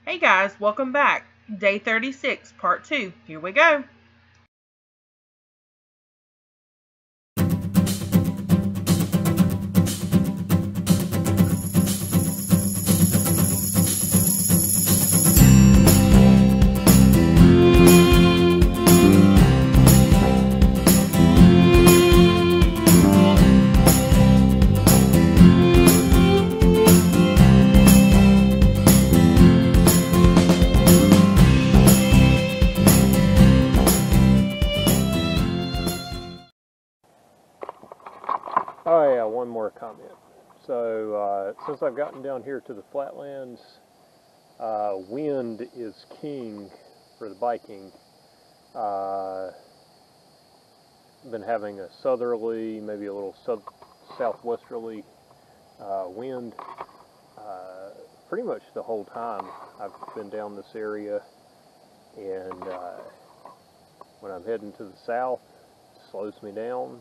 Hey guys, welcome back. Day 36, part 2. Here we go. Oh yeah, one more comment. So since I've gotten down here to the flatlands, wind is king for the biking. Been having a southerly, maybe a little southwesterly wind pretty much the whole time I've been down this area, and when I'm heading to the south, it slows me down.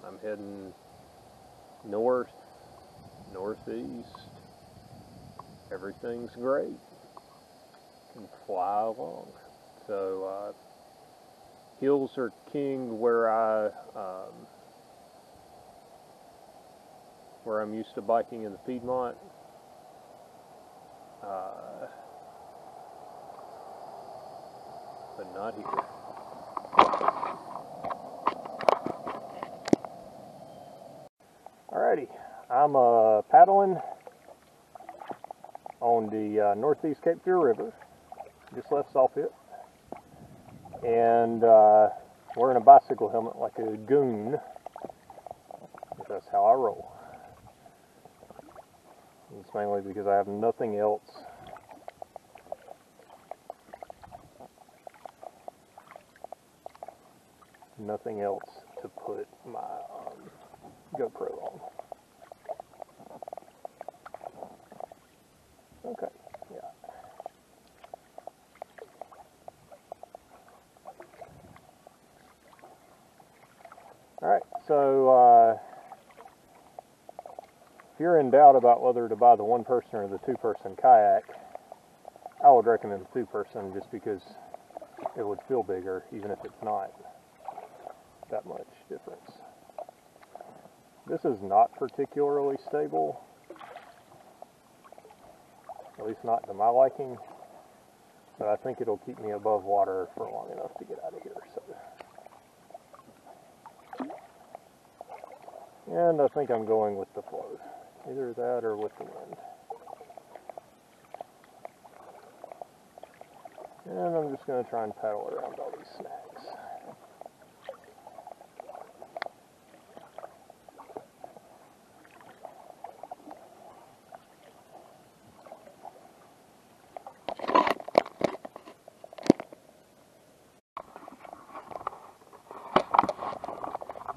I'm heading north, northeast, everything's great. Can fly along. So hills are king where I'm used to biking in the Piedmont. But not here. Alrighty, I'm paddling on the Northeast Cape Fear River, just left Sawpit, and wearing a bicycle helmet like a goon. That's how I roll. It's mainly because I have nothing else to put my GoPro on. Okay, yeah. Alright, so if you're in doubt about whether to buy the one-person or the two-person kayak, I would recommend the two-person just because it would feel bigger, even if it's not that much difference. This is not particularly stable, at least not to my liking, but I think it'll keep me above water for long enough to get out of here. So, and I think I'm going with the flow, either that or with the wind. And I'm just going to try and paddle around all these snags.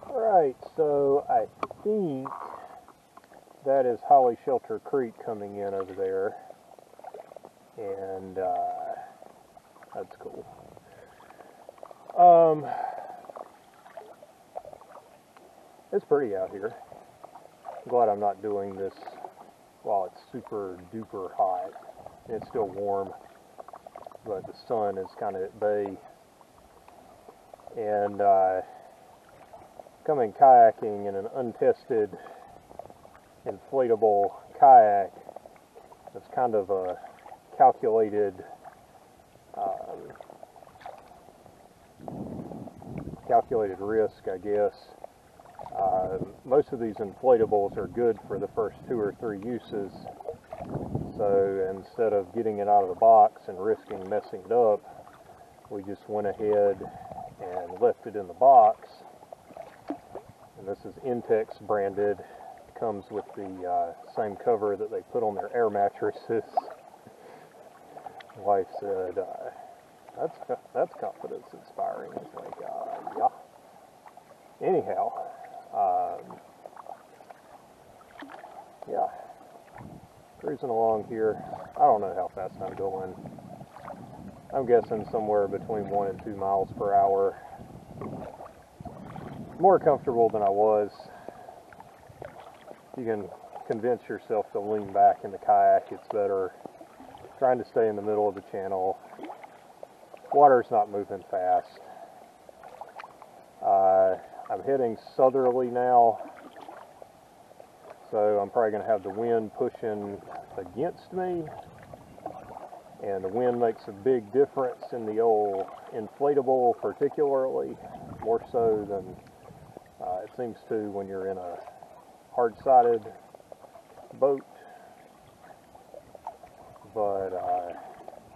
Alright, so I think that is Holly Shelter Creek coming in over there, and that's cool. It's pretty out here. I'm glad I'm not doing this while it's super duper hot. It's still warm, but the sun is kind of at bay, and coming kayaking in an untested inflatable kayak, it's kind of a calculated risk, I guess. Most of these inflatables are good for the first 2 or 3 uses, so instead of getting it out of the box and risking messing it up, we just went ahead and left it in the box. And this is Outtakes branded. It comes with the same cover that they put on their air mattresses. Wife said, that's confidence inspiring. It's like, yeah. Anyhow, yeah, cruising along here. I don't know how fast I'm going. I'm guessing somewhere between 1 and 2 miles per hour. More comfortable than I was. You can convince yourself to lean back in the kayak. It's better. trying to stay in the middle of the channel. Water's not moving fast. I'm heading southerly now, so I'm probably going to have the wind pushing against me, and the wind makes a big difference in the old inflatable, particularly, more so than it seems to when you're in a hard-sided boat. But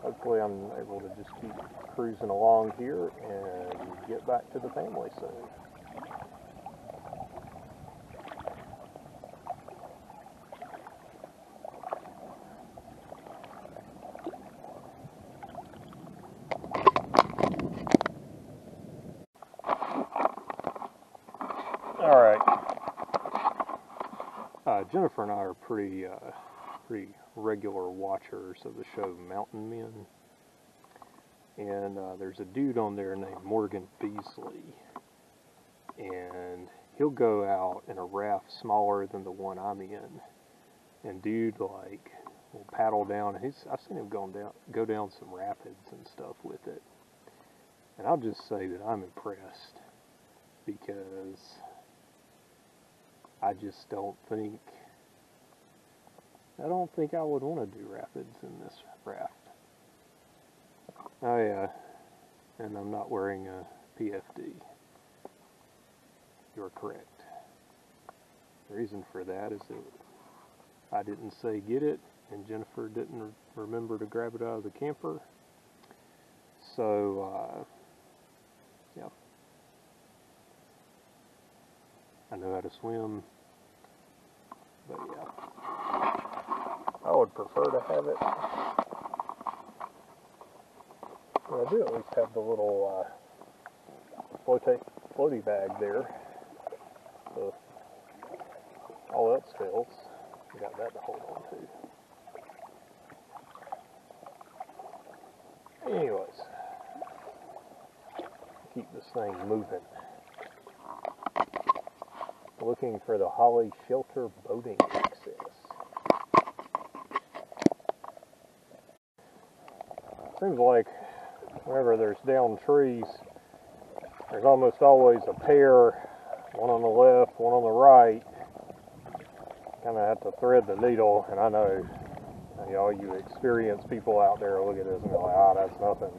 hopefully I'm able to just keep cruising along here and get back to the family soon. All right. Jennifer and I are pretty regular watchers of the show Mountain Men, and there's a dude on there named Morgan Beasley, and he'll go out in a raft smaller than the one I'm in, and dude like will paddle down. I've seen him go down some rapids and stuff with it, and I'll just say that I'm impressed, because I just don't think I would want to do rapids in this raft. Oh yeah, and I'm not wearing a PFD. You're correct. The reason for that is that I didn't say get it, and Jennifer didn't remember to grab it out of the camper. So, yeah. I know how to swim, but yeah. I would prefer to have it. Well, I do at least have the little floaty bag there. So all else fails, you got that to hold on to. Anyways, keep this thing moving. Looking for the Holly Shelter boating access. Seems like whenever there's downed trees, there's almost always a pair, one on the left, one on the right. Kind of have to thread the needle, and I know all you experienced people out there look at this and go like, "Ah, that's nothing."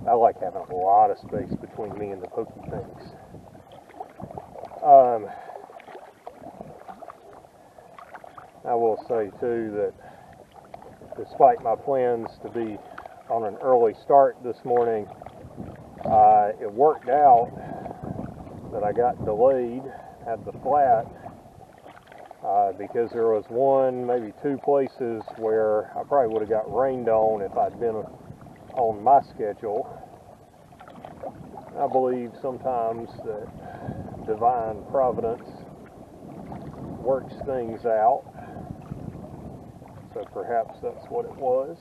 I like having a lot of space between me and the pokey things. I will say too that despite my plans to be on an early start this morning, it worked out that I got delayed at the flat because there was one, maybe two places where I probably would have got rained on if I'd been on my schedule. I believe sometimes that divine providence works things out, so perhaps that's what it was.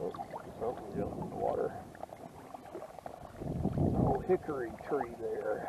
Oh, something jumped in the water. Oh, hickory tree there.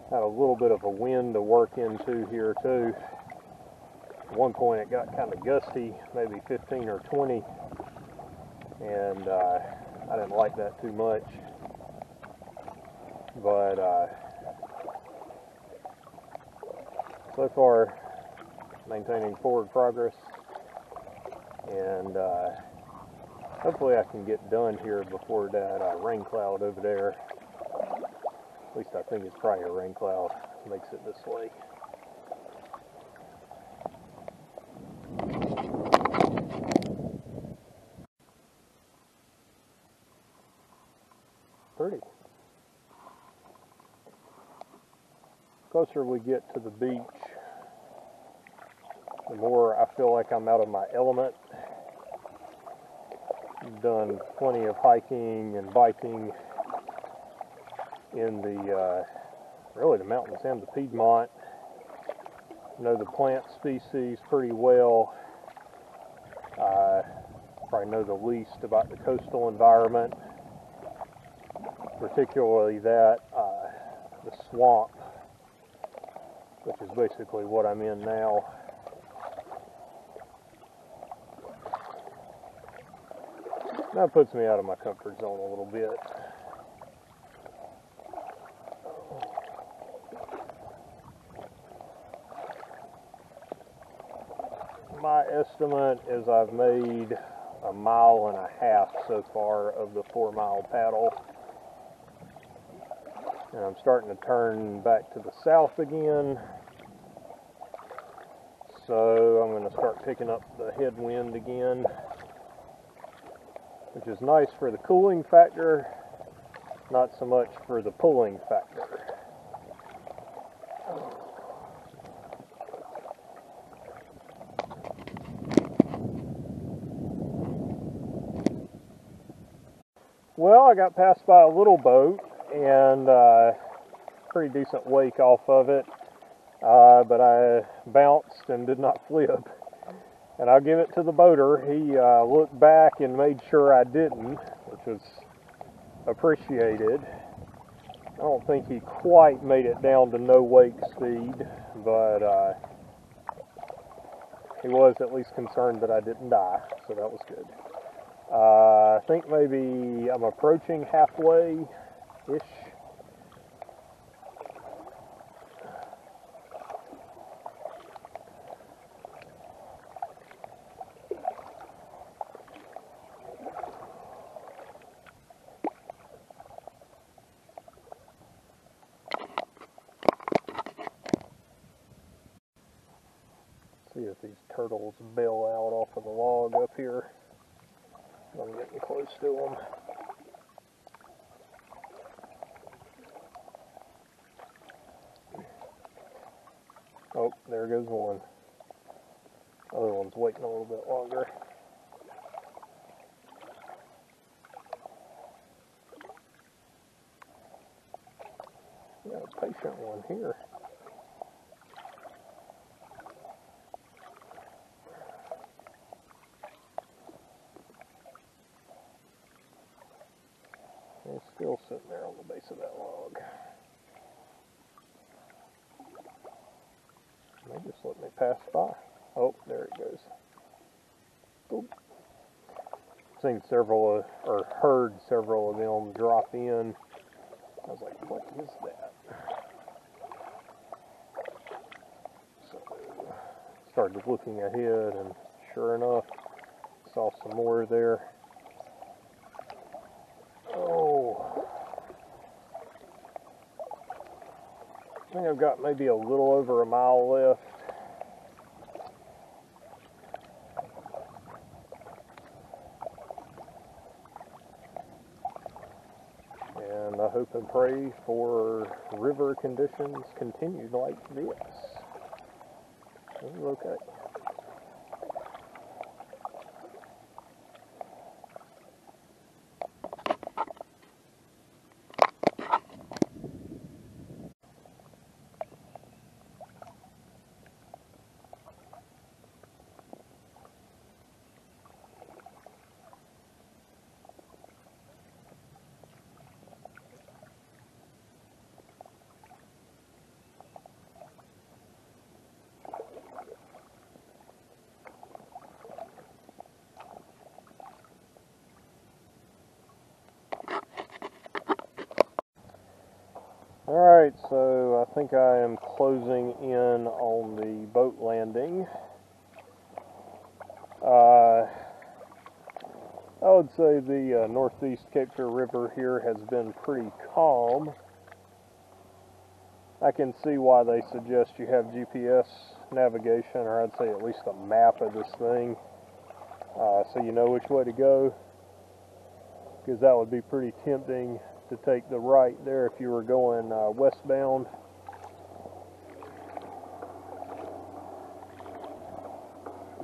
Had a little bit of a wind to work into here too. At one point it got kind of gusty, maybe 15 or 20, and I didn't like that too much. But so far, maintaining forward progress, and hopefully I can get done here before that rain cloud over there. At least I think it's probably a rain cloud makes it this way. Pretty. Closer we get to the beach, the more I feel like I'm out of my element. I've done plenty of hiking and biking in the really the mountains and the Piedmont. Know the plant species pretty well. Probably know the least about the coastal environment, particularly that the swamp, which is basically what I'm in now. That puts me out of my comfort zone a little bit. My estimate is I've made 1.5 miles so far of the 4-mile paddle. And I'm starting to turn back to the south again. So I'm going to start picking up the headwind again, which is nice for the cooling factor, not so much for the pulling factor. Well, I got passed by a little boat and pretty decent wake off of it, but I bounced and did not flip. And I'll give it to the boater. He looked back and made sure I didn't, which was appreciated. I don't think he quite made it down to no wake speed, but he was at least concerned that I didn't die, so that was good. I think maybe I'm approaching halfway-ish. See if these turtles bail out off of the log up here. I'm getting close to them. Oh, there goes one. Other one's waiting a little bit longer. Got a patient one here. He's still sitting there on the base of that log. They just let me pass by. Oh, there it goes. Oop. Seen several, or heard several of them drop in. I was like, what is that? So, started looking ahead, and sure enough, saw some more there. Oh, I think I've got maybe a little over 1 mile left. And I hope and pray for river conditions continued like this. This is okay. Alright, so I think I am closing in on the boat landing. I would say the northeast Cape Fear River here has been pretty calm. I can see why they suggest you have GPS navigation, or I'd say at least a map of this thing, so you know which way to go, because that would be pretty tempting to take the right there if you were going westbound.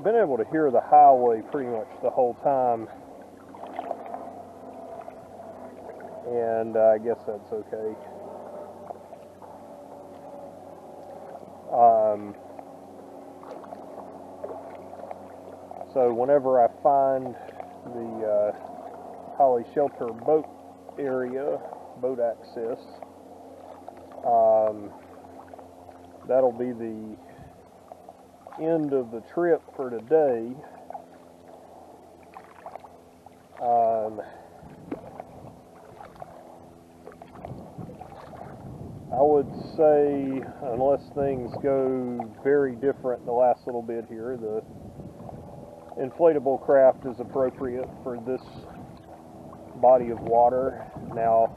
been able to hear the highway pretty much the whole time, and I guess that's okay. So whenever I find the Holly Shelter boat area, boat access, that'll be the end of the trip for today. I would say, unless things go very different in the last little bit here, the inflatable craft is appropriate for this body of water. Now,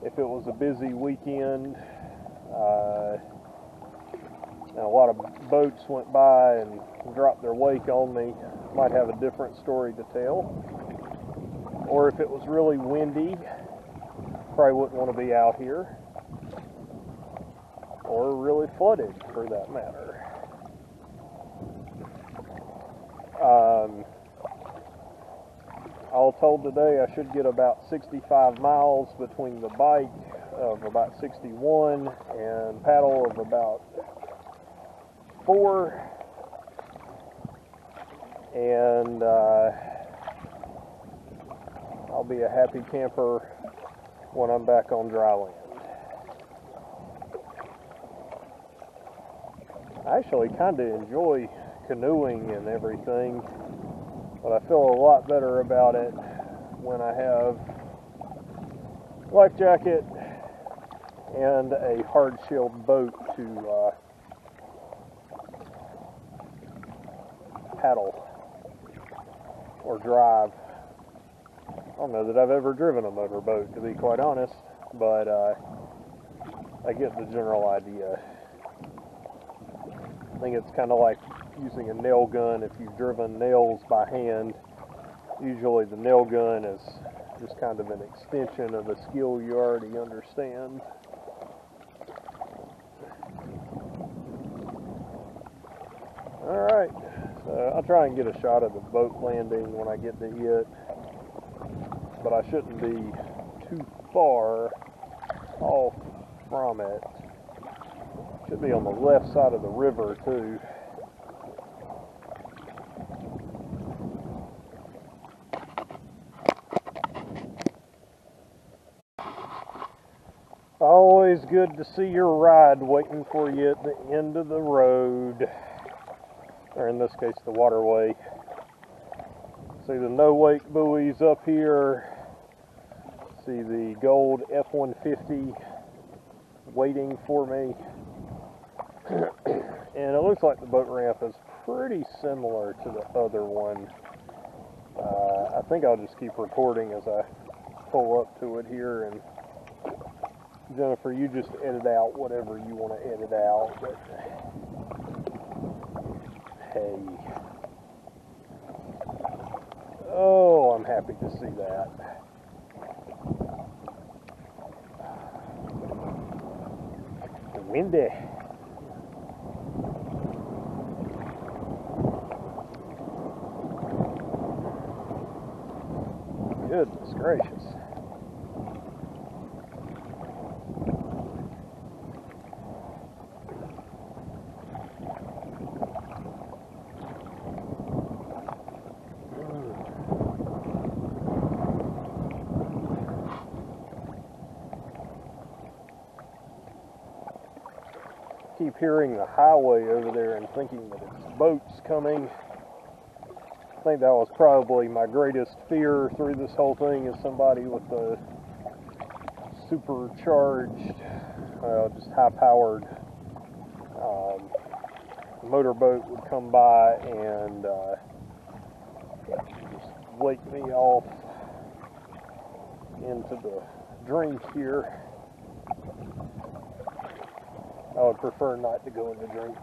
if it was a busy weekend, and a lot of boats went by and dropped their wake on me, might have a different story to tell. Or if it was really windy, probably wouldn't want to be out here. Or really flooded, for that matter. All told today, I should get about 65 miles between the bike of about 61 and paddle of about 4. And I'll be a happy camper when I'm back on dry land. I actually kind of enjoy canoeing and everything, but I feel a lot better about it when I have life jacket and a hard shelled boat to paddle or drive. I don't know that I've ever driven a motorboat, to be quite honest, but I get the general idea. I think it's kind of like using a nail gun. If you've driven nails by hand, usually the nail gun is just kind of an extension of a skill you already understand. Alright, so I'll try and get a shot of the boat landing when I get to it, but I shouldn't be too far off from it. Should be on the left side of the river too. Always good to see your ride waiting for you at the end of the road, or in this case the waterway. See the no wake buoys up here. See the gold F-150 waiting for me. And it looks like the boat ramp is pretty similar to the other one. I think I'll just keep recording as I pull up to it here, and Jennifer, you just edit out whatever you want to edit out. But hey, oh, I'm happy to see that. Windy. Goodness gracious. Keep hearing the highway over there and thinking that it's boats coming. I think that was probably my greatest fear through this whole thing, is somebody with a supercharged, just high-powered motorboat would come by and just wake me off into the drink here. I would prefer not to go in the drink.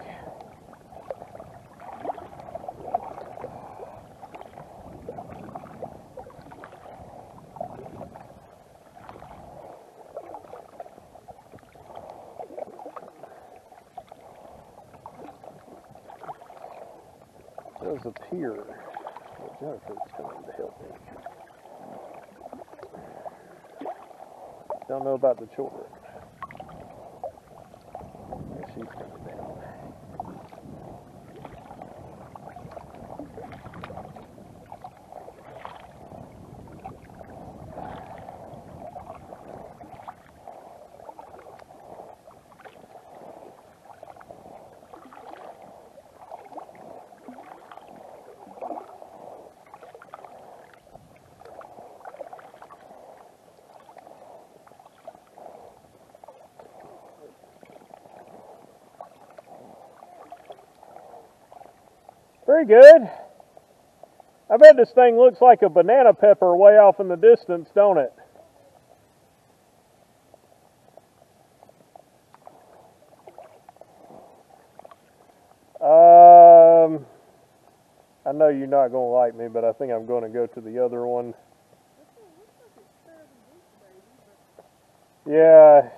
does appear that Jennifer's coming to help me. Don't know about the children. She's coming down. Very good. I bet this thing looks like a banana pepper way off in the distance, don't it? I know you're not going to like me, but I think I'm going to go to the other one. Yeah,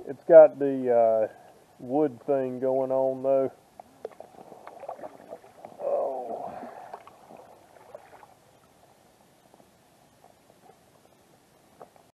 it's got the wood thing going on though.